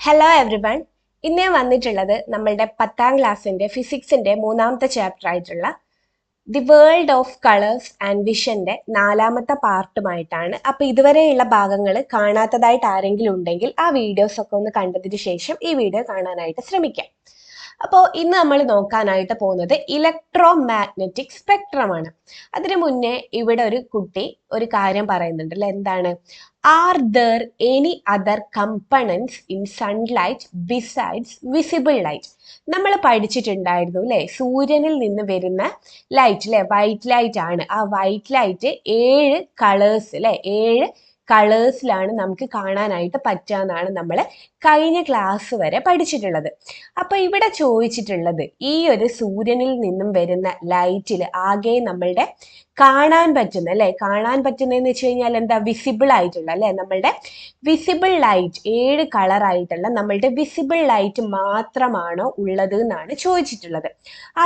Hello everyone. ഇന്ന് ഞാൻ വന്നിട്ടുള്ളത് നമ്മളുടെ 10ാം ക്ലാസ്സിന്റെ ഫിസിക്സിന്റെ 3ാമത്തെ ചാപ്റ്റർ ആയിട്ടുള്ള the world of colours and വിഷന്റെ 4ാമത്തെ പാർട്ടുമായിട്ടാണ്. അപ്പൊ ഇതുവരെയുള്ള ഭാഗങ്ങൾ കാണാത്തതായിട്ട് ആരെങ്കിലും ഉണ്ടെങ്കിൽ ആ വീഡിയോസ് ഒക്കെ ഒന്ന് കണ്ടതിന് ശേഷം ഈ വീഡിയോ കാണാനായിട്ട് ശ്രമിക്കാം. അപ്പോൾ ഇന്ന് നമ്മൾ നോക്കാനായിട്ട് പോകുന്നത് ഇലക്ട്രോ മാഗ്നറ്റിക് സ്പെക്ട്രമാണ്. അതിനു മുന്നേ ഇവിടെ ഒരു കുട്ടി ഒരു കാര്യം പറയുന്നുണ്ട് അല്ലെ, എന്താണ്? Are there any other components in sunlight besides visible light? നമ്മൾ പഠിച്ചിട്ടുണ്ടായിരുന്നു അല്ലെ, സൂര്യനിൽ നിന്ന് വരുന്ന ലൈറ്റ് അല്ലെ, വൈറ്റ് ലൈറ്റ് ആണ്. ആ വൈറ്റ് ലൈറ്റ് 7 കളേഴ്സ് അല്ലെ, 7 കളേഴ്സിലാണ് നമുക്ക് കാണാനായിട്ട് പറ്റാന്നാണ് നമ്മൾ കഴിഞ്ഞ ക്ലാസ് വരെ പഠിച്ചിട്ടുള്ളത്. അപ്പൊ ഇവിടെ ചോദിച്ചിട്ടുള്ളത്, ഈ ഒരു സൂര്യനിൽ നിന്നും വരുന്ന ലൈറ്റിൽ ആകെ നമ്മളുടെ കാണാൻ പറ്റുന്ന അല്ലെ, കാണാൻ പറ്റുന്നതെന്ന് വെച്ച് കഴിഞ്ഞാൽ എന്താ? വിസിബിൾ ആയിട്ടുള്ള അല്ലെ, നമ്മളുടെ വിസിബിൾ ലൈറ്റ് 7 കളർ ആയിട്ടുള്ള നമ്മളുടെ വിസിബിൾ ലൈറ്റ് മാത്രമാണോ ഉള്ളത് എന്നാണ് ചോദിച്ചിട്ടുള്ളത്.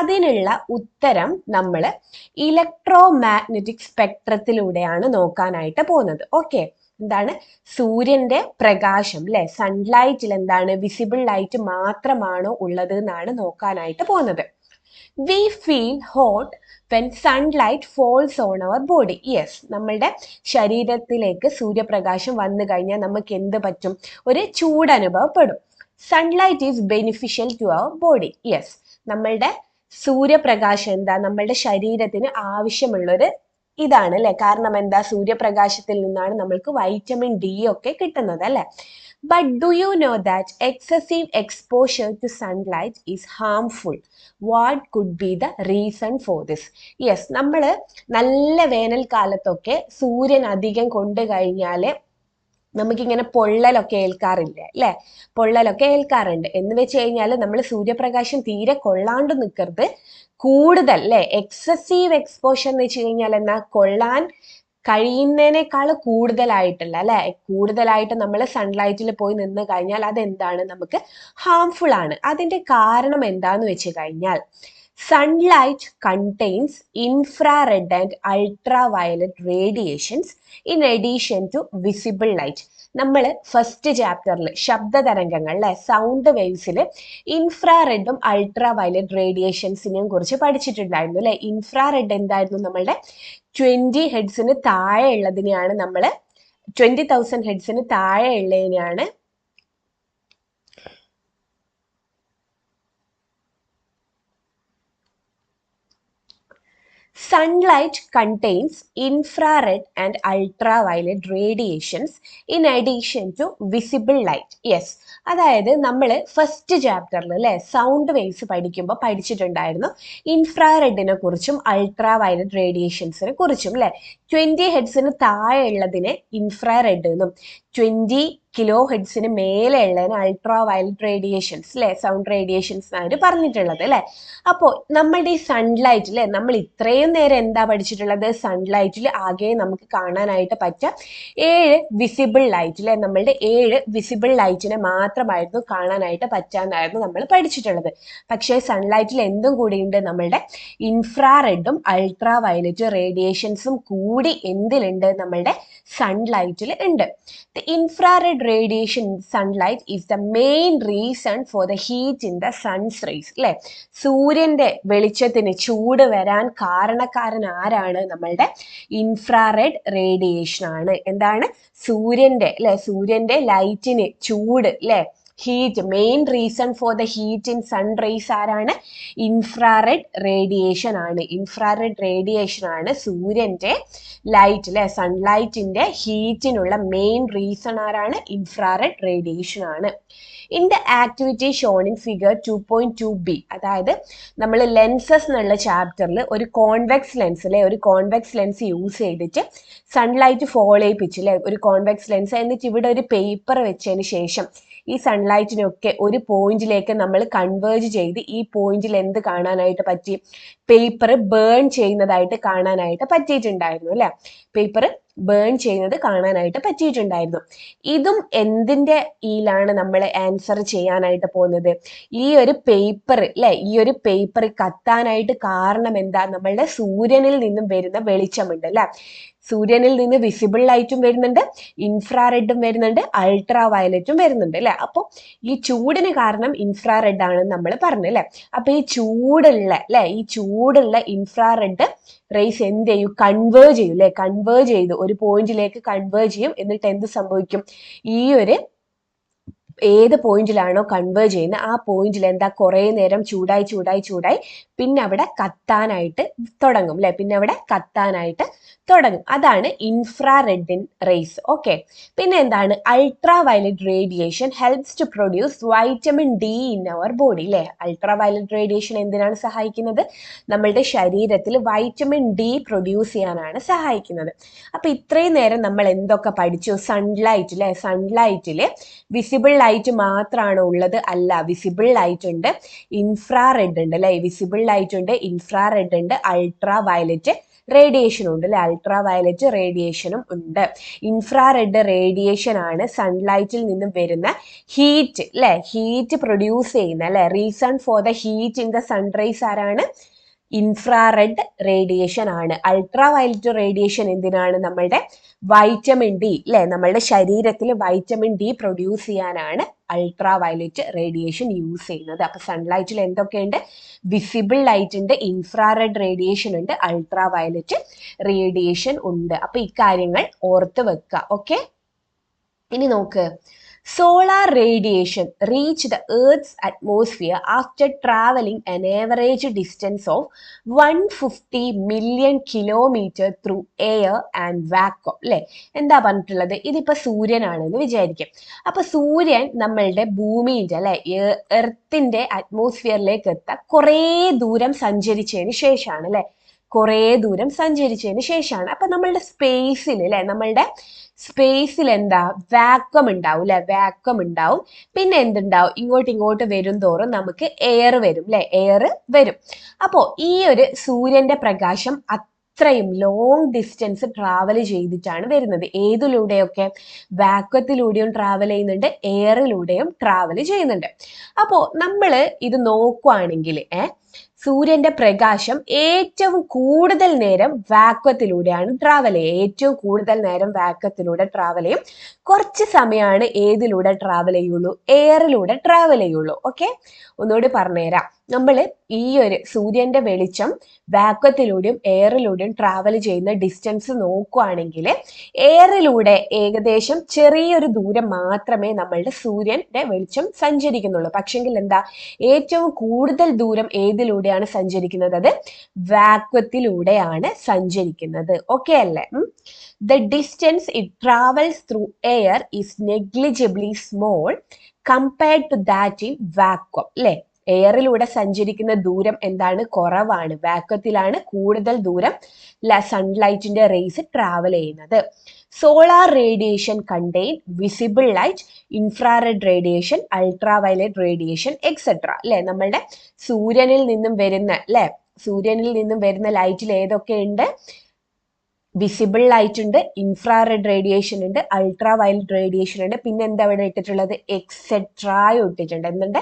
അതിനുള്ള ഉത്തരം നമ്മൾ ഇലക്ട്രോ മാഗ്നറ്റിക് സ്പെക്ട്രത്തിലൂടെയാണ് നോക്കാനായിട്ട് പോകുന്നത്. ഓക്കെ, എന്താണ്? സൂര്യന്റെ പ്രകാശം അല്ലെ, സൺലൈറ്റിൽ എന്താണ് വിസിബിൾ ലൈറ്റ് മാത്രമാണോ ഉള്ളത് എന്നാണ് നോക്കാനായിട്ട് പോകുന്നത്. We feel hot when sunlight falls on our body. Yes, നമ്മളുടെ ശരീരത്തിലേക്ക് സൂര്യപ്രകാശം വന്നു കഴിഞ്ഞാൽ നമുക്ക് എന്ത് പറ്റും? ഒരു ചൂട് അനുഭവപ്പെടും. Sunlight is beneficial to our body. Yes, നമ്മളുടെ സൂര്യപ്രകാശം എന്താ? നമ്മളുടെ ശരീരത്തിന് ആവശ്യമുള്ളൊരു ഇതാണ് അല്ലെ. കാരണം എന്താ? സൂര്യപ്രകാശത്തിൽ നിന്നാണ് നമ്മൾക്ക് വൈറ്റമിൻ ഡി ഒക്കെ കിട്ടുന്നത് അല്ലെ. But do you know that excessive exposure to sunlight is harmful? What could be the reason for this? Yes, നമ്മൾ നല്ല വേനൽക്കാലത്തൊക്കെ സൂര്യൻ അധികം കൊണ്ടു കഴിഞ്ഞാല് നമുക്കിങ്ങനെ പൊള്ളലൊക്കെ ഏൽക്കാറില്ല അല്ലെ, പൊള്ളലൊക്കെ ഏൽക്കാറുണ്ട്. എന്ന് വെച്ച് കഴിഞ്ഞാൽ നമ്മൾ സൂര്യപ്രകാശം തീരെ കൊള്ളാണ്ട് നിൽക്കരുത്, കൂടുതൽ അല്ലെ, എക്സസീവ് എക്സ്പോഷർ എന്ന് വെച്ച് കഴിഞ്ഞാൽ എന്നാ, കൊള്ളാൻ കഴിയുന്നതിനേക്കാൾ കൂടുതലായിട്ടുള്ള അല്ലെ, കൂടുതലായിട്ട് നമ്മൾ സൺലൈറ്റിൽ പോയി നിന്ന് കഴിഞ്ഞാൽ അതെന്താണ്? നമുക്ക് ഹാംഫുൾ ആണ്. അതിന്റെ കാരണം എന്താന്ന് വെച്ച് കഴിഞ്ഞാൽ, sunlight contains infrared and ultraviolet radiations in addition to visible light. നമ്മൾ ഫസ്റ്റ് ചാപ്റ്ററിൽ ശബ്ദതരംഗങ്ങൾ അല്ലെ, സൗണ്ട് വേവ്സിൽ ഇൻഫ്രാറെഡും അൾട്രാവയലറ്റ് റേഡിയേഷൻസിനെയും കുറിച്ച് പഠിച്ചിട്ടുണ്ടായിരുന്നു അല്ലെ. ഇൻഫ്രാറെഡ് എന്തായിരുന്നു? നമ്മളുടെ 20 ഹെഡ്സിന് താഴെ ഉള്ളതിനെയാണ് നമ്മൾ 20,000 ഹെഡ്സിന് താഴെ ഉള്ളതിനെയാണ് sunlight contains infrared and ultraviolet radiations in addition to visible light. Yes, അതായത് നമ്മൾ ഫസ്റ്റ് ചാപ്റ്ററിൽ അല്ലെ സൗണ്ട് വേവ്സ് പഠിക്കുമ്പോൾ പഠിച്ചിട്ടുണ്ടായിരുന്നു ഇൻഫ്രാറെഡിനെ കുറിച്ചും അൾട്രാവയലറ്റ് റേഡിയേഷൻസിനെ കുറിച്ചും അല്ലെ. 20 ഹെഡ്സിന് താഴെ ഉള്ളതിനെ ഇൻഫ്രാറെഡ് എന്നും 20 കിലോ ഹെഡ്സിന് മേലെ ഉള്ളതിന് അൾട്രാവയലറ്റ് റേഡിയേഷൻസ് അല്ലെ, സൗണ്ട് റേഡിയേഷൻസ് ആണ് പറഞ്ഞിട്ടുള്ളത് അല്ലെ. അപ്പോൾ നമ്മളുടെ ഈ സൺലൈറ്റ് അല്ലെ, നമ്മൾ ഇത്രയും നേരം എന്താ പഠിച്ചിട്ടുള്ളത്? സൺലൈറ്റിൽ ആകെ നമുക്ക് കാണാനായിട്ട് പറ്റുക 7 വിസിബിൾ ലൈറ്റ് അല്ലെ, നമ്മളുടെ 7 വിസിബിൾ ലൈറ്റിനെ മാത്രമായിരുന്നു കാണാനായിട്ട് പറ്റാന്നായിരുന്നു നമ്മൾ പഠിച്ചിട്ടുള്ളത്. പക്ഷേ സൺലൈറ്റിൽ എന്തും കൂടിയുണ്ട്? നമ്മളുടെ ഇൻഫ്രാറെഡും അൾട്രാവയലറ്റ് റേഡിയേഷൻസും കൂടി എന്തിലുണ്ട്? നമ്മളുടെ സൺലൈറ്റിൽ ഉണ്ട്. The infrared radiation in sunlight is the main reason for the heat in the sun's rays. അല്ലെ, സൂര്യന്റെ വെളിച്ചത്തിന് ചൂട് വരാൻ കാരണക്കാരൻ ആരാണ്? നമ്മളുടെ ഇൻഫ്രാറെഡ് റേഡിയേഷൻ ആണ്. എന്താണ്? സൂര്യന്റെ അല്ലെ, സൂര്യന്റെ ലൈറ്റിന് ചൂട് അല്ലെ, heat, main reason for the heat in sun rays ആരാണ്? ഇൻഫ്രാറെഡ് റേഡിയേഷൻ ആണ്. ഇൻഫ്രാറെഡ് റേഡിയേഷൻ ആണ് സൂര്യന്റെ ലൈറ്റ് അല്ലെ, സൺലൈറ്റിന്റെ ഹീറ്റിനുള്ള മെയിൻ റീസൺ ആരാണ്? ഇൻഫ്രാറെഡ് റേഡിയേഷൻ ആണ്. In the activity shown in figure 2.2b, അതായത് നമ്മൾ ലെൻസസ് എന്നുള്ള ചാപ്റ്ററിൽ ഒരു കോൺവെക്സ് ലെൻസ് അല്ലെ, ഒരു കോൺവെക്സ് ലെൻസ് യൂസ് ചെയ്തിട്ട് സൺലൈറ്റ് ഫോളോ ചെയ്യിപ്പിച്ചു അല്ലെ, ഒരു കോൺവെക്സ് ലെൻസ്. എന്നിട്ട് ഇവിടെ ഒരു പേപ്പർ വെച്ചതിന് ശേഷം ഈ സൺലൈറ്റിനൊക്കെ ഒരു പോയിന്റിലേക്ക് നമ്മൾ കൺവേർജ് ചെയ്ത് ഈ പോയിന്റിൽ എന്ത് കാണാനായിട്ട് പറ്റി? പേപ്പർ ബേൺ ചെയ്യുന്നതായിട്ട് കാണാനായിട്ട് പറ്റിയിട്ടുണ്ടായിരുന്നു അല്ലെ. പേപ്പർ ബേൺ ചെയ്യുന്നത് കാണാനായിട്ട് പറ്റിയിട്ടുണ്ടായിരുന്നു. ഇതും എന്തിന്റെ ഈലാണ് നമ്മൾ ആൻസർ ചെയ്യാനായിട്ട് പോകുന്നത്? ഈ ഒരു പേപ്പർ അല്ലെ, ഈ ഒരു പേപ്പർ കത്താനായിട്ട് കാരണം എന്താ? നമ്മളുടെ സൂര്യനിൽ നിന്നും വരുന്ന വെളിച്ചമുണ്ട് അല്ലെ. സൂര്യനിൽ നിന്ന് വിസിബിൾ ലൈറ്റും വരുന്നുണ്ട്, ഇൻഫ്രാറെഡും വരുന്നുണ്ട്, അൾട്രാ വയലറ്റും വരുന്നുണ്ട് അല്ലെ. അപ്പോൾ ഈ ചൂടിന് കാരണം ഇൻഫ്രാറെഡ് ആണെന്ന് നമ്മൾ പറഞ്ഞു അല്ലെ. അപ്പൊ ഈ ചൂടുള്ള അല്ലെ, ഈ ചൂടുള്ള ഇൻഫ്രാറെഡ് റേസ് എന്ത് ചെയ്യും? കൺവേർജ് ചെയ്യും അല്ലെ. കൺവേർജ് ചെയ്ത് ഒരു പോയിന്റിലേക്ക് കൺവേർജ് ചെയ്യും. എന്നിട്ട് എന്ത് സംഭവിക്കും? ഈ ഒരു ഏത് പോയിന്റിലാണോ കൺവേർജ് ചെയ്യുന്നത് ആ പോയിന്റിൽ എന്താ കുറേ നേരം ചൂടായി ചൂടായി ചൂടായി പിന്നെ അവിടെ കത്താനായിട്ട് തുടങ്ങും അല്ലെ. പിന്നെ അവിടെ കത്താനായിട്ട് തുടങ്ങും. അതാണ് ഇൻഫ്രാറെഡ് റേസ്. ഓക്കെ. പിന്നെ എന്താണ്? Ultraviolet radiation helps to produce vitamin D in our body അല്ലെ. അൾട്രാ വയലറ്റ് റേഡിയേഷൻ എന്തിനാണ് സഹായിക്കുന്നത്? നമ്മളുടെ ശരീരത്തിൽ വൈറ്റമിൻ ഡി പ്രൊഡ്യൂസ് ചെയ്യാനാണ് സഹായിക്കുന്നത്. അപ്പൊ ഇത്രയും നേരം നമ്മൾ എന്തൊക്കെ പഠിച്ചു? സൺലൈറ്റ് അല്ലെ. സൺലൈറ്റിൽ വിസിബിൾ ലൈറ്റ് മാത്രമാണോ ഉള്ളത്? അല്ല, വിസിബിൾ ലൈറ്റ് ഉണ്ട്, ഇൻഫ്രാറെഡ് ഉണ്ട് അല്ലെ. വിസിബിൾ ലൈറ്റ് ഉണ്ട്, ഇൻഫ്രാറെഡ് ഉണ്ട്, അൾട്രാ വയലറ്റ് റേഡിയേഷനും ഉണ്ട് അല്ലെ. അൾട്രാ വയലറ്റ് റേഡിയേഷനും ഉണ്ട്. ഇൻഫ്രാറെഡ് റേഡിയേഷൻ ആണ് സൺലൈറ്റിൽ നിന്നും വരുന്ന ഹീറ്റ് അല്ലെ, ഹീറ്റ് പ്രൊഡ്യൂസ് ചെയ്യുന്ന അല്ലെ. Reason for the heat in the sunrise ആരാണ്? ഇൻഫ്രാറെഡ് റേഡിയേഷൻ ആണ്. അൾട്രാ വയലറ്റ് റേഡിയേഷൻ എന്തിനാണ്? നമ്മളുടെ വൈറ്റമിൻ ഡി അല്ലെ, നമ്മളുടെ ശരീരത്തിൽ വൈറ്റമിൻ ഡി പ്രൊഡ്യൂസ് ചെയ്യാനാണ് അൾട്രാ വയലറ്റ് റേഡിയേഷൻ യൂസ് ചെയ്യുന്നത്. അപ്പൊ സൺലൈറ്റിൽ എന്തൊക്കെയുണ്ട്? വിസിബിൾ ലൈറ്റ് ഉണ്ട്, ഇൻഫ്രാറെഡ് റേഡിയേഷൻ ഉണ്ട്, അൾട്രാ വയലറ്റ് റേഡിയേഷൻ ഉണ്ട്. അപ്പൊ ഇക്കാര്യങ്ങൾ ഓർത്ത് വെക്കുക. ഓക്കെ. ഇനി നോക്ക്, solar radiation reach the Earth's atmosphere after traveling an average distance of 150 million kilometer through air and vacuum അല്ലെ. എന്താ പറഞ്ഞിട്ടുള്ളത്? ഇതിപ്പോ സൂര്യനാണെന്ന് വിചാരിക്കും. അപ്പൊ സൂര്യൻ നമ്മളുടെ ഭൂമിയുടെ അല്ലെ, എർത്തിന്റെ അറ്റ്മോസ്ഫിയറിലേക്ക് എത്താൻ കുറേ ദൂരം സഞ്ചരിച്ചതിന് ശേഷമാണ് അല്ലെ. കുറേ ദൂരം സഞ്ചരിച്ചതിന് ശേഷമാണ്. അപ്പൊ നമ്മളുടെ സ്പേസിൽ അല്ലെ, നമ്മളുടെ സ്പേസിൽ എന്താ? വാക്വം ഉണ്ടാവും അല്ലെ. വാക്വം ഉണ്ടാവും. പിന്നെ എന്തുണ്ടാവും? ഇങ്ങോട്ട് വരും തോറും നമുക്ക് എയർ വരും അല്ലെ. എയർ വരും. അപ്പോ ഈ ഒരു സൂര്യന്റെ പ്രകാശം അത്രയും ലോങ് ഡിസ്റ്റൻസ് ട്രാവൽ ചെയ്തിട്ടാണ് വരുന്നത്. ഏതിലൂടെയൊക്കെ? വാക്വത്തിലൂടെയും ട്രാവൽ ചെയ്യുന്നുണ്ട്, എയറിലൂടെയും ട്രാവൽ ചെയ്യുന്നുണ്ട്. അപ്പോ നമ്മൾ ഇത് നോക്കുവാണെങ്കിൽ സൂര്യന്റെ പ്രകാശം ഏറ്റവും കൂടുതൽ നേരം വാക്വത്തിലൂടെയാണ് ട്രാവൽ ചെയ്യുക. ഏറ്റവും കൂടുതൽ നേരം വാക്വത്തിലൂടെ ട്രാവൽ ചെയ്യും. കുറച്ച് സമയമാണ് ഏതിലൂടെ ട്രാവൽ ചെയ്യുള്ളൂ? എയറിലൂടെ ട്രാവൽ ചെയ്യുള്ളൂ. ഓക്കെ. ഒന്നുകൂടി പറഞ്ഞുതരാം. നമ്മൾ ഈ ഒരു സൂര്യന്റെ വെളിച്ചം വാക്വത്തിലൂടെയും എയറിലൂടെയും ട്രാവൽ ചെയ്യുന്ന ഡിസ്റ്റൻസ് നോക്കുവാണെങ്കിൽ എയറിലൂടെ ഏകദേശം ചെറിയൊരു ദൂരം മാത്രമേ നമ്മളുടെ സൂര്യന്റെ വെളിച്ചം സഞ്ചരിക്കുന്നുള്ളൂ. പക്ഷെങ്കിൽ എന്താ? ഏറ്റവും കൂടുതൽ ദൂരം ഏതിലൂടെയാണ് സഞ്ചരിക്കുന്നത്? അത് വാക്വത്തിലൂടെയാണ് സഞ്ചരിക്കുന്നത്. ഓക്കെ അല്ലേ? The distance it travels through air is negligibly small compared to that in vacuum അല്ലെ. എയറിലൂടെ സഞ്ചരിക്കുന്ന ദൂരം എന്താണ്? കുറവാണ്. വാക്വത്തിലാണ് കൂടുതൽ ദൂരം സൺലൈറ്റിന്റെ റേസ് ട്രാവൽ ചെയ്യുന്നത്. Solar radiation contain visible light, infrared radiation, ultraviolet radiation etcetera അല്ലെ. നമ്മളുടെ സൂര്യനിൽ നിന്നും വരുന്ന അല്ലെ, സൂര്യനിൽ നിന്നും വരുന്ന ലൈറ്റിൽ ഏതൊക്കെയുണ്ട്? വിസിബിൾ ലൈറ്റ് ഉണ്ട്, ഇൻഫ്രാറെഡ് റേഡിയേഷൻ ഉണ്ട്, അൾട്രാ വയലറ്റ് റേഡിയേഷൻ ഉണ്ട്. പിന്നെ എന്താ ഇവിടെ ഇട്ടിട്ടുള്ളത്? എക്സെട്ര ഇട്ടിട്ടുണ്ട്. എന്തുണ്ട്?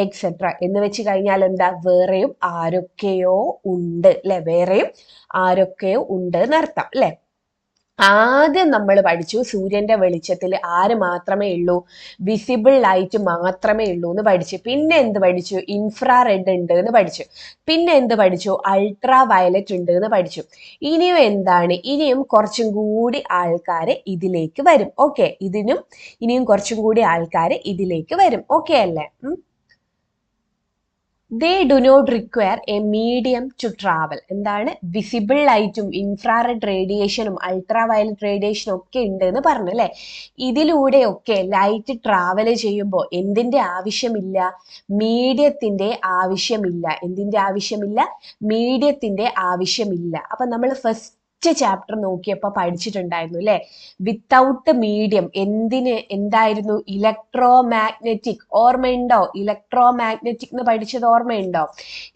എക്സെട്ര എന്ന് വെച്ച് കഴിഞ്ഞാൽ എന്താ? വേറെയും ആരൊക്കെയോ ഉണ്ട് അല്ലെ. വേറെയും ആരൊക്കെയോ ഉണ്ട് എന്നർത്ഥം അല്ലെ. ആദ്യം നമ്മൾ പഠിച്ചു സൂര്യന്റെ വെളിച്ചത്തിൽ ആര് മാത്രമേ ഉള്ളൂ? വിസിബിൾ ലൈറ്റ് മാത്രമേ ഉള്ളൂ എന്ന് പഠിച്ചു. പിന്നെ എന്ത് പഠിച്ചു? ഇൻഫ്രാറെഡ് ഉണ്ട് എന്ന് പഠിച്ചു. പിന്നെ എന്ത് പഠിച്ചു? അൾട്രാ വയലറ്റ് ഉണ്ട് എന്ന് പഠിച്ചു. ഇനിയും എന്താണ്? ഇനിയും കുറച്ചും കൂടി ആൾക്കാർ ഇതിലേക്ക് വരും. ഓക്കെ. ഇനിയും കുറച്ചും കൂടി ആൾക്കാർ ഇതിലേക്ക് വരും. ഓക്കെ അല്ലേ? They do not require a medium to travel. എന്താണ്? വിസിബിൾ ലൈറ്റും ഇൻഫ്രാറെഡ് റേഡിയേഷനും അൾട്രാ വയലറ്റ് റേഡിയേഷനും ഒക്കെ ഉണ്ട് എന്ന് പറഞ്ഞു അല്ലെ. ഇതിലൂടെയൊക്കെ ലൈറ്റ് ട്രാവൽ ചെയ്യുമ്പോൾ എന്തിന്റെ ആവശ്യമില്ല? മീഡിയത്തിന്റെ ആവശ്യമില്ല. എന്തിന്റെ ആവശ്യമില്ല? മീഡിയത്തിന്റെ ആവശ്യമില്ല. അപ്പൊ നമ്മൾ ഫസ്റ്റ് ഫസ്റ്റ് ചാപ്റ്റർ നോക്കിയപ്പോൾ പഠിച്ചിട്ടുണ്ടായിരുന്നു അല്ലെ. വിത്തൗട്ട് മീഡിയം എന്തായിരുന്നു? Electromagnetic. ഓർമ്മയുണ്ടോ? ഇലക്ട്രോ മാഗ്നറ്റിക് എന്ന് പഠിച്ചത് ഓർമ്മയുണ്ടോ?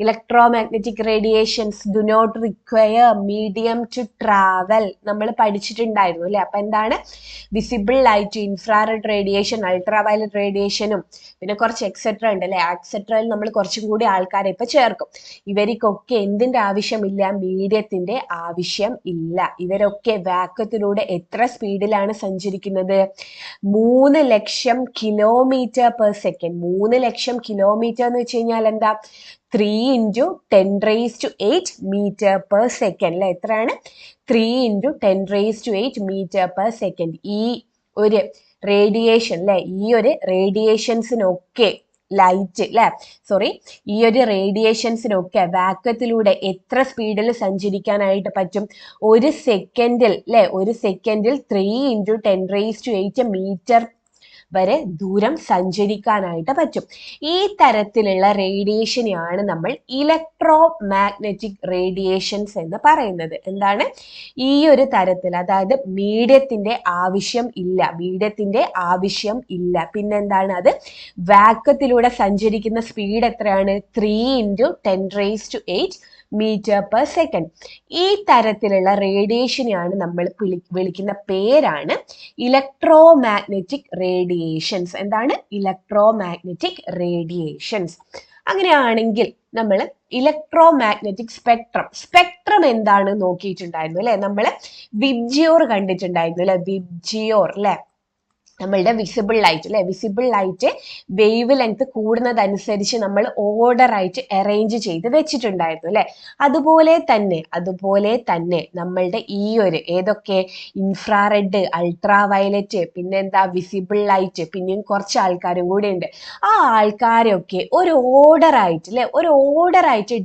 Electromagnetic radiations do not require medium to travel നമ്മൾ പഠിച്ചിട്ടുണ്ടായിരുന്നു അല്ലെ. അപ്പൊ എന്താണ്? Visible light, infrared radiation, ultraviolet റേഡിയേഷനും പിന്നെ കുറച്ച് എക്സെട്ര ഉണ്ട് അല്ലെ. എക്സെട്രയിൽ നമ്മൾ കുറച്ചും കൂടി ആൾക്കാരെ ഇപ്പൊ ചേർക്കും. ഇവർക്കൊക്കെ എന്തിന്റെ ആവശ്യമില്ല? മീഡിയത്തിന്റെ ആവശ്യം ഇല്ല. ഇവരൊക്കെ വാക്വത്തിലൂടെ എത്ര സ്പീഡിലാണ് സഞ്ചരിക്കുന്നത്? 3 ലക്ഷം കിലോമീറ്റർ പെർ സെക്കൻഡ്. 3 ലക്ഷം കിലോമീറ്റർ എന്ന് വെച്ച് കഴിഞ്ഞാൽ എന്താ? 3 × 10⁸ മീറ്റർ പെർ സെക്കൻഡ് അല്ലെ. എത്രയാണ്? 3 × 10⁸ മീറ്റർ പെർ സെക്കൻഡ്. ഈ ഒരു റേഡിയേഷൻ അല്ലെ, ഈ ഒരു റേഡിയേഷൻസിനൊക്കെ ഈ ഒരു റേഡിയേഷൻസിനൊക്കെ വാക്വത്തിലൂടെ എത്ര സ്പീഡിൽ സഞ്ചരിക്കാനായിട്ട് പറ്റും? ഒരു സെക്കൻഡിൽ 3 × 10⁸ മീറ്റർ വരെ ദൂരം സഞ്ചരിക്കാനായിട്ട് പറ്റും. ഈ തരത്തിലുള്ള റേഡിയേഷനെയാണ് നമ്മൾ ഇലക്ട്രോ മാഗ്നറ്റിക് റേഡിയേഷൻസ് എന്ന് പറയുന്നത്. എന്താണ്? ഈ ഒരു തരത്തിൽ, അതായത് മീഡിയത്തിന്റെ ആവശ്യം ഇല്ല. പിന്നെന്താണ്? അത് വാക്വത്തിലൂടെ സഞ്ചരിക്കുന്ന സ്പീഡ് എത്രയാണ്? 3 × 10⁸ മീറ്റർ പെർ സെക്കൻഡ്. ഈ തരത്തിലുള്ള റേഡിയേഷനെയാണ് നമ്മൾ വിളിക്കുന്ന പേരാണ് ഇലക്ട്രോ മാഗ്നറ്റിക് റേഡിയേഷൻസ്. എന്താണ്? Electro magnetic radiations. അങ്ങനെയാണെങ്കിൽ നമ്മൾ ഇലക്ട്രോ മാഗ്നറ്റിക് സ്പെക്ട്രം എന്താണ് നോക്കിയിട്ടുണ്ടായിരുന്നു അല്ലെ. നമ്മൾ വിബ്ജിയോർ കണ്ടിട്ടുണ്ടായിരുന്നു അല്ലെ. വിബ്ജിയോർ അല്ലെ, നമ്മളുടെ വിസിബിൾ ലൈറ്റ് വേവ് ലെങ്ത് കൂടുന്നതനുസരിച്ച് നമ്മൾ ഓർഡർ ആയിട്ട് അറേഞ്ച് ചെയ്ത് വെച്ചിട്ടുണ്ടായിരുന്നു അല്ലെ. അതുപോലെ തന്നെ നമ്മളുടെ ഈ ഒരു ഏതൊക്കെ? ഇൻഫ്രാറെഡ്, അൾട്രാ വയലറ്റ്, പിന്നെന്താ? വിസിബിൾ ലൈറ്റ്, പിന്നെയും കുറച്ച് ആൾക്കാരും കൂടെ ഉണ്ട്. ആ ആൾക്കാരൊക്കെ ഒരു ഓർഡർ ആയിട്ട്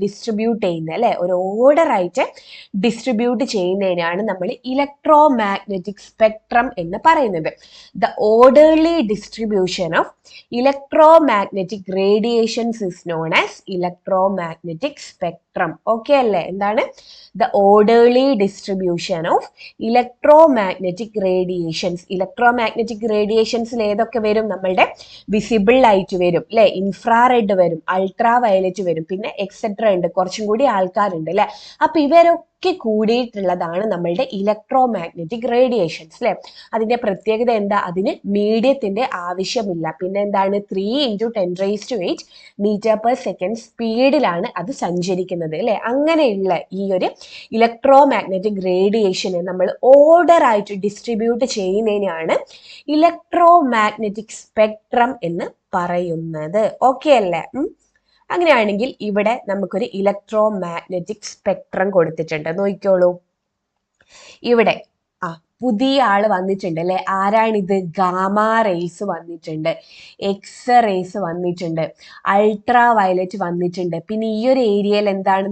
ഡിസ്ട്രിബ്യൂട്ട് ചെയ്യുന്നതിനാണ് നമ്മൾ ഇലക്ട്രോ മാഗ്നറ്റിക് സ്പെക്ട്രം എന്ന് പറയുന്നത്. The orderly distribution of electromagnetic radiations is known as electromagnetic spectrum. Okay അല്ലേ? എന്താണ്? The orderly distribution of electromagnetic radiations. Electromagnetic radiationsൽ ഏതൊക്കെ വരും? നമ്മളുടെ വിസിബിൾ ലൈറ്റ് വരും അല്ലെ, ഇൻഫ്രാറെഡ് വരും, അൾട്രാ വയലറ്റ് വരും, പിന്നെ എക്സെട്ര ഉണ്ട്, കുറച്ചും കൂടി ആൾക്കാരുണ്ട് അല്ലെ. അപ്പൊ ഇവരൊക്കെ കൂടിയിട്ടുള്ളതാണ് നമ്മളുടെ ഇലക്ട്രോ മാഗ്നറ്റിക് റേഡിയേഷൻസ് അല്ലെ. അതിന്റെ പ്രത്യേകത എന്താ? അതിന് മീഡിയത്തിന്റെ ആവശ്യമില്ല. പിന്നെ എന്താണ്? 3 × 10⁸ മീറ്റർ പെർ സെക്കൻഡ് സ്പീഡിലാണ് അത് സഞ്ചരിക്കുന്നത് അല്ലെ. അങ്ങനെയുള്ള ഈ ഒരു ഇലക്ട്രോ മാഗ്നറ്റിക് റേഡിയേഷനെ നമ്മൾ ഓർഡർ ആയിട്ട് ഡിസ്ട്രിബ്യൂട്ട് ചെയ്യുന്നതിനാണ് ഇലക്ട്രോ മാഗ്നറ്റിക് സ്പെക്ട്രം എന്ന് പറയുന്നത്. ഓക്കെ അല്ലേ? അങ്ങനെയാണെങ്കിൽ ഇവിടെ നമുക്കൊരു ഇലക്ട്രോ മാഗ്നറ്റിക് സ്പെക്ട്രം കൊടുത്തിട്ടുണ്ട്. നോക്കിക്കോളൂ. ഇവിടെ പുതിയ ആള് വന്നിട്ടുണ്ട് അല്ലെ. ആരാണിത്? ഗാമ റേസ് വന്നിട്ടുണ്ട്, എക്സ് റേസ് വന്നിട്ടുണ്ട്, അൾട്രാ വയലറ്റ് വന്നിട്ടുണ്ട്. പിന്നെ ഈ ഒരു ഏരിയയിൽ എന്താണ്?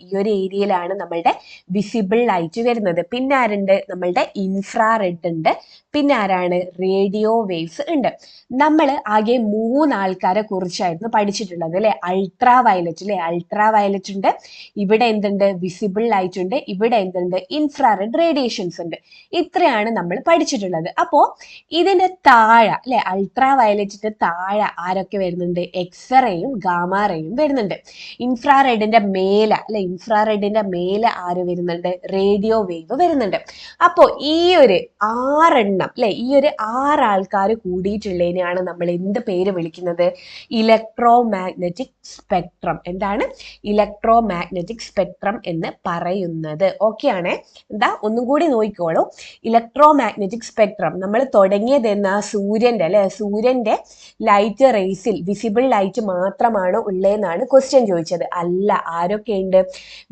ഈ ഒരു ഏരിയയിലാണ് നമ്മളുടെ വിസിബിൾ ലൈറ്റ് വരുന്നത്. പിന്നെ ആരുണ്ട്? നമ്മളുടെ ഇൻഫ്രാറെഡ് ഉണ്ട്. പിന്നെ ആരാണ്? റേഡിയോ വേവ്സ് ഉണ്ട്. നമ്മൾ ആകെ 3 ആൾക്കാരെ കുറിച്ചായിരുന്നു പഠിച്ചിട്ടുള്ളത് അല്ലെ. അൾട്രാ വയലറ്റ് ഉണ്ട്, ഇവിടെ എന്തുണ്ട്? വിസിബിൾ ലൈറ്റ് ഉണ്ട്, ഇവിടെ എന്തുണ്ട്? ഇൻഫ്രാറെഡ് റേഡിയേഷൻസ് ഉണ്ട്. ഇത്രയാണ് നമ്മൾ പഠിച്ചിട്ടുള്ളത്. അപ്പോ ഇതിന്റെ താഴെ അല്ലെ, അൾട്രാ വയലറ്റിന്റെ താഴെ ആരൊക്കെ വരുന്നുണ്ട്? എക്സ്റേയും ഗാമാറേയും വരുന്നുണ്ട്. ഇൻഫ്രാറെഡിന്റെ മേലെ ആര് വരുന്നുണ്ട്? റേഡിയോ വേവ് വരുന്നുണ്ട്. അപ്പോ ഈ ഒരു 6 എണ്ണം അല്ലെ, ഈ ഒരു 6 ആൾക്കാർ കൂടിയിട്ടുള്ളതിനെയാണ് നമ്മൾ എന്ത് പേര് വിളിക്കുന്നത്? Electro magnetic spectrum. എന്താണ്? ഇലക്ട്രോ മാഗ്നറ്റിക് സ്പെക്ട്രം എന്ന് പറയുന്നത്. ഓക്കെ ആണ്. എന്താ? ഒന്നും കൂടി നോക്കിക്കോളൂ. ഇലക്ട്രോ മാഗ്നറ്റിക് സ്പെക്ട്രം നമ്മൾ തുടങ്ങിയത് എന്നാ? സൂര്യന്റെ ലൈറ്റ് റേസിൽ വിസിബിൾ ലൈറ്റ് മാത്രമാണോ ഉള്ളതെന്നാണ് ക്വസ്റ്റ്യൻ ചോദിച്ചത്. അല്ല, ആരൊക്കെയുണ്ട്?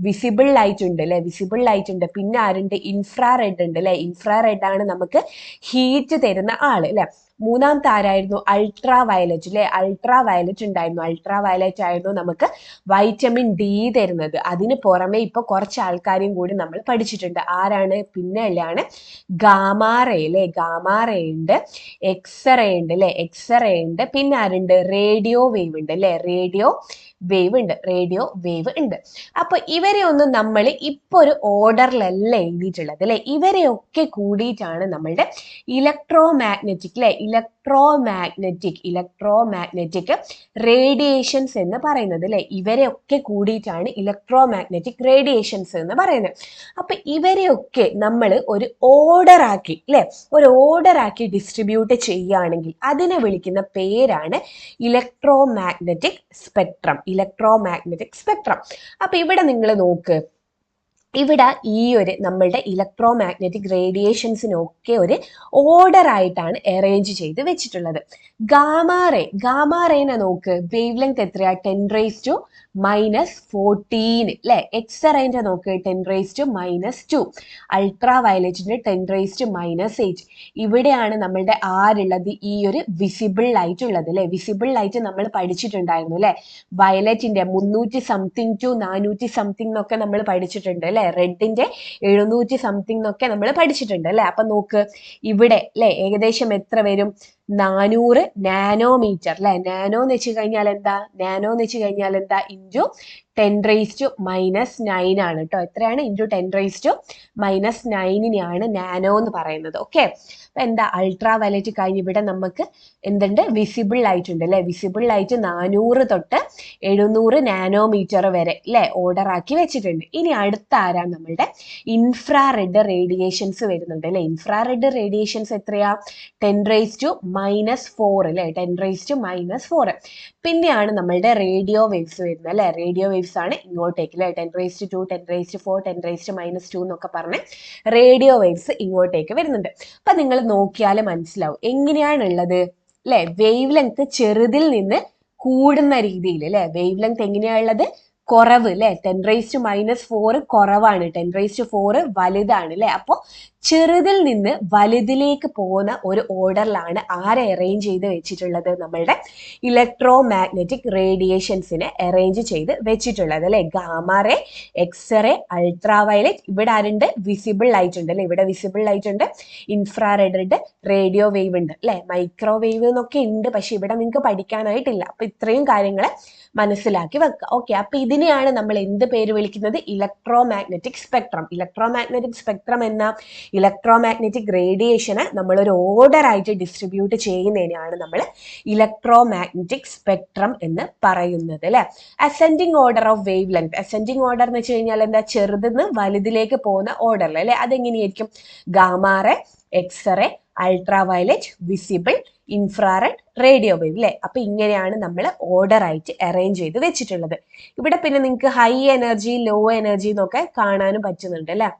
വിസിബിൾ ലൈറ്റ് ഉണ്ട്, പിന്നെ ആരുണ്ട്? ഇൻഫ്രാറെഡ് ഉണ്ട് അല്ലെ. ഇൻഫ്രാറെഡ് ആണ് നമുക്ക് ഹീറ്റ് തരുന്ന ആള് അല്ലെ. മൂന്നാമത്തെ ആരായിരുന്നു? അൾട്രാ വയലറ്റ് ഉണ്ടായിരുന്നു. അൾട്രാ വയലറ്റ് ആയിരുന്നു നമുക്ക് വൈറ്റമിൻ ഡി തരുന്നത്. അതിന് പുറമെ ഇപ്പൊ കുറച്ച് ആൾക്കാരെയും കൂടി നമ്മൾ പഠിച്ചിട്ടുണ്ട്. ആരാണ്? പിന്നെ ഉള്ളതാണ് ഗാമാറേ ഉണ്ട്, എക്സ്റേ ഉണ്ട്, പിന്നെ ആരുണ്ട്? റേഡിയോ വേവ് ഉണ്ട് അല്ലെ. വേവ് ഉണ്ട്, റേഡിയോ വേവ് ഉണ്ട്. അപ്പൊ ഇവരെ ഒന്നും നമ്മൾ ഇപ്പൊ ഒരു ഓർഡറിലല്ല എഴുതിയിട്ടുള്ളത് അല്ലെ. ഇവരെയൊക്കെ കൂടിയിട്ടാണ് നമ്മളുടെ ഇലക്ട്രോ മാഗ്നറ്റിക് അല്ലെ, ഇലക്ട്രോ മാഗ്നറ്റിക് റേഡിയേഷൻസ് എന്ന് പറയുന്നത് അല്ലെ. ഇവരെയൊക്കെ കൂടിയിട്ടാണ് ഇലക്ട്രോ മാഗ്നറ്റിക് റേഡിയേഷൻസ് എന്ന് പറയുന്നത്. അപ്പൊ ഇവരെയൊക്കെ നമ്മൾ ഒരു ഓർഡർ ആക്കി അല്ലെ, ഒരു ഓർഡർ ആക്കി ഡിസ്ട്രിബ്യൂട്ട് ചെയ്യുകയാണെങ്കിൽ അതിനെ വിളിക്കുന്ന പേരാണ് ഇലക്ട്രോ മാഗ്നറ്റിക് സ്പെക്ട്രം. അപ്പൊ ഇവിടെ നിങ്ങൾ നോക്ക്, ഇവിടെ ഈ ഒരു നമ്മളുടെ ഇലക്ട്രോ മാഗ്നറ്റിക് റേഡിയേഷൻസിനൊക്കെ ഒരു ഓർഡർ ആയിട്ടാണ് അറേഞ്ച് ചെയ്ത് വെച്ചിട്ടുള്ളത്. ഗാമാറേനെ നോക്ക്, വേവ് ലെങ്ത് എത്രയാ, 10⁻⁻14 അല്ലെ. എക്സ്റേന്റെ നോക്ക് 10⁻⁻2, അൾട്രാ വയലറ്റിന്റെ 10⁻⁻8. ഇവിടെയാണ് നമ്മളുടെ ആരുള്ളത്, ഈ ഒരു വിസിബിൾ ലൈറ്റ് ഉള്ളത് അല്ലെ. വിസിബിൾ ലൈറ്റ് നമ്മൾ പഠിച്ചിട്ടുണ്ടായിരുന്നു അല്ലെ. വയലറ്റിന്റെ 300 സംതിങ് ടു 400 സംതിങ് എന്നൊക്കെ നമ്മൾ പഠിച്ചിട്ടുണ്ട് അല്ലെ. റെഡിന്റെ 700 സംതിങ് എന്നൊക്കെ നമ്മൾ പഠിച്ചിട്ടുണ്ട് അല്ലെ. അപ്പൊ നോക്ക് ഇവിടെ അല്ലെ ഏകദേശം എത്ര വരും, 400 നാനോമീറ്റർ അല്ലെ. നാനോ എന്ന് വെച്ച് കഴിഞ്ഞാൽ എന്താ, ഇൻറ്റു 10⁻⁻9 ആണ് കേട്ടോ. എത്രയാണ്, ഇൻറ്റു 10⁻⁻9 നാനോ എന്ന് പറയുന്നത്. ഓക്കെ, അപ്പൊ എന്താ, അൾട്രാ വയലറ്റ് കഴിഞ്ഞ് ഇവിടെ നമുക്ക് എന്തുണ്ട്, വിസിബിൾ ലൈറ്റ് ഉണ്ട് അല്ലെ. വിസിബിൾ ലൈറ്റ് 400 തൊട്ട് 700 നാനോമീറ്റർ വരെ അല്ലെ ഓർഡർ ആക്കി വെച്ചിട്ടുണ്ട്. ഇനി അടുത്ത ആരാണ്, നമ്മളുടെ ഇൻഫ്രാറെഡ് റേഡിയേഷൻസ് വരുന്നുണ്ട് അല്ലെ. ഇൻഫ്രാറെഡ് റേഡിയേഷൻസ് എത്രയാ, 10⁻⁻4 അല്ലെ, 10⁻⁻4. പിന്നെയാണ് നമ്മളുടെ റേഡിയോ വേവ്സ് വരുന്നത് അല്ലെ. റേഡിയോ വേവ്സ് ആണ് ഇങ്ങോട്ടേക്ക് അല്ലെ, 10⁻2 10⁻4 10⁻⁻2 എന്നൊക്കെ പറഞ്ഞ് റേഡിയോ വേവ്സ് ഇങ്ങോട്ടേക്ക് വരുന്നുണ്ട്. അപ്പൊ നിങ്ങൾ നോക്കിയാൽ മനസ്സിലാവും എങ്ങനെയാണുള്ളത് അല്ലെ. വേവ് ലെങ്ത് ചെറുതിൽ നിന്ന് കൂടുന്ന രീതിയിൽ അല്ലെ. വേവ് ലെങ്ത് എങ്ങനെയാണുള്ളത്, കുറവ് അല്ലെ. 10⁻⁻4 കുറവാണ്, 10⁻4 വലുതാണ് അല്ലെ. അപ്പോൾ ചെറുതിൽ നിന്ന് വലുതിലേക്ക് പോകുന്ന ഒരു ഓർഡറിലാണ് ആരെ അറേഞ്ച് ചെയ്ത് വെച്ചിട്ടുള്ളത്, നമ്മളുടെ ഇലക്ട്രോ മാഗ്നറ്റിക് റേഡിയേഷൻസിനെ അറേഞ്ച് ചെയ്ത് വെച്ചിട്ടുള്ളത് അല്ലെ. ഗാമാറേ, എക്സ്റേ, അൾട്രാ വയലറ്റ്, ഇവിടെ ആരുണ്ട്, വിസിബിൾ ലൈറ്റ് ഉണ്ട് അല്ലെ. ഇവിടെ വിസിബിൾ ലൈറ്റ് ഉണ്ട്, ഇൻഫ്രാറെഡ് ഉണ്ട്, റേഡിയോ വേവ് ഉണ്ട് അല്ലെ. മൈക്രോവേവ് എന്നൊക്കെ ഉണ്ട്, പക്ഷെ ഇവിടെ നിങ്ങൾക്ക് പഠിക്കാനായിട്ടില്ല. അപ്പൊ ഇത്രയും കാര്യങ്ങൾ മനസ്സിലാക്കി വെക്കുക. ഓക്കെ, അപ്പൊ ഇതിനെയാണ് നമ്മൾ എന്ത് പേര് വിളിക്കുന്നത്, electro magnetic spectrum. Electro magnetic spectrum എന്ന ഇലക്ട്രോ മാഗ്നറ്റിക് റേഡിയേഷനെ നമ്മളൊരു ഓർഡർ ആയിട്ട് ഡിസ്ട്രിബ്യൂട്ട് ചെയ്യുന്നതിനാണ് നമ്മൾ ഇലക്ട്രോ മാഗ്നറ്റിക് സ്പെക്ട്രം എന്ന് പറയുന്നത് അല്ലെ. Ascending order of wavelength, ascending order എന്ന് വെച്ച് കഴിഞ്ഞാൽ എന്താ, ചെറുതിന്ന് വലുതിലേക്ക് പോകുന്ന ഓർഡറിൽ അല്ലെ. അതെങ്ങനെയായിരിക്കും, gamma ray, X ray, ultraviolet, visible, infrared, radio wave അല്ലെ. അപ്പൊ ഇങ്ങനെയാണ് നമ്മൾ ഓർഡർ ആയിട്ട് അറേഞ്ച് ചെയ്ത് വെച്ചിട്ടുള്ളത്. ഇവിടെ പിന്നെ നിങ്ങൾക്ക് ഹൈ എനർജി, ലോ എനർജി എന്നൊക്കെ കാണാനും പറ്റുന്നുണ്ട് അല്ലെ.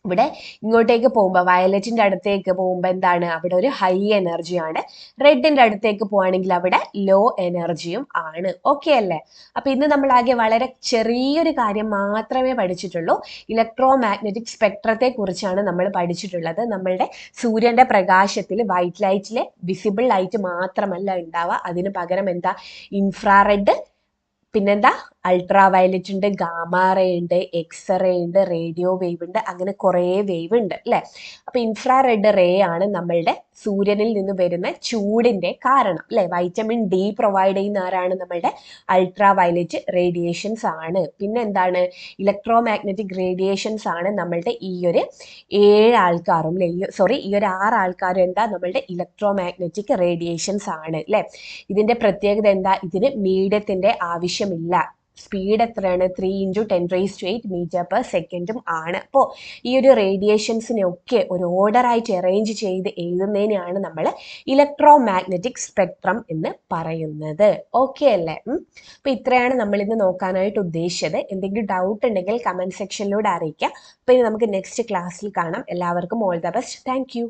ഇവിടെ ഇങ്ങോട്ടേക്ക് പോകുമ്പോൾ വയലറ്റിന്റെ അടുത്തേക്ക് പോകുമ്പോൾ എന്താണ്, അവിടെ ഒരു ഹൈ എനർജിയാണ്. റെഡിന്റെ അടുത്തേക്ക് പോവാണെങ്കിൽ അവിടെ ലോ എനർജിയും ആണ്. ഓക്കെ അല്ലേ. അപ്പൊ ഇന്ന് നമ്മൾ ആകെ വളരെ ചെറിയൊരു കാര്യം മാത്രമേ പഠിച്ചിട്ടുള്ളൂ. ഇലക്ട്രോ മാഗ്നറ്റിക് സ്പെക്ട്രത്തെ കുറിച്ചാണ് നമ്മൾ പഠിച്ചിട്ടുള്ളത്. നമ്മളുടെ സൂര്യന്റെ പ്രകാശത്തിൽ വൈറ്റ് ലൈറ്റിലെ വിസിബിൾ ലൈറ്റ് മാത്രമല്ല ഉണ്ടാവുക, അതിന് പകരം എന്താ, ഇൻഫ്രാറെഡ്, പിന്നെന്താ, അൾട്രാ വയലറ്റ് ഉണ്ട്, ഗാമാറേ ഉണ്ട്, എക്സ്റേ ഉണ്ട്, റേഡിയോ വേവ് ഉണ്ട്, അങ്ങനെ കുറേ വേവ് ഉണ്ട് അല്ലെ. അപ്പൊ ഇൻഫ്രാറെഡ് റേ ആണ് നമ്മളുടെ സൂര്യനിൽ നിന്ന് വരുന്ന ചൂടിന്റെ കാരണം അല്ലെ. വൈറ്റമിൻ ഡി പ്രൊവൈഡ് ചെയ്യുന്ന ആരാണ്, നമ്മളുടെ അൾട്രാ വയലറ്റ് റേഡിയേഷൻസ് ആണ്. പിന്നെ എന്താണ്, ഇലക്ട്രോ മാഗ്നറ്റിക് റേഡിയേഷൻസ് ആണ് നമ്മളുടെ ഈ ഒരു 7 ആൾക്കാരും അല്ലെ, ഈ ഒരു 6 ആൾക്കാരും എന്താ, നമ്മളുടെ ഇലക്ട്രോ മാഗ്നറ്റിക് റേഡിയേഷൻസ് ആണ് അല്ലെ. ഇതിന്റെ പ്രത്യേകത എന്താ, ഇതിന് മീഡിയത്തിന്റെ ആവശ്യമില്ല. സ്പീഡ് എത്രയാണ്, 3 × 10⁻8 മീറ്റർ/സെക്കൻഡും ആണ്. അപ്പോൾ ഈ ഒരു റേഡിയേഷൻസിനെ ഒക്കെ ഒരു ഓർഡർ ആയിട്ട് അറേഞ്ച് ചെയ്ത് എഴുതുന്നതിനെയാണ് നമ്മൾ ഇലക്ട്രോ മാഗ്നറ്റിക് സ്പെക്ട്രം എന്ന് പറയുന്നത്. ഓക്കെ അല്ലേ. അപ്പൊ ഇത്രയാണ് നമ്മൾ ഇന്ന് നോക്കാനായിട്ട് ഉദ്ദേശിച്ചത്. എന്തെങ്കിലും ഡൗട്ട് ഉണ്ടെങ്കിൽ കമന്റ് സെക്ഷനിലൂടെ അറിയിക്കാം. അപ്പൊ ഇനി നമുക്ക് നെക്സ്റ്റ് ക്ലാസ്സിൽ കാണാം. എല്ലാവർക്കും all the best. Thank you.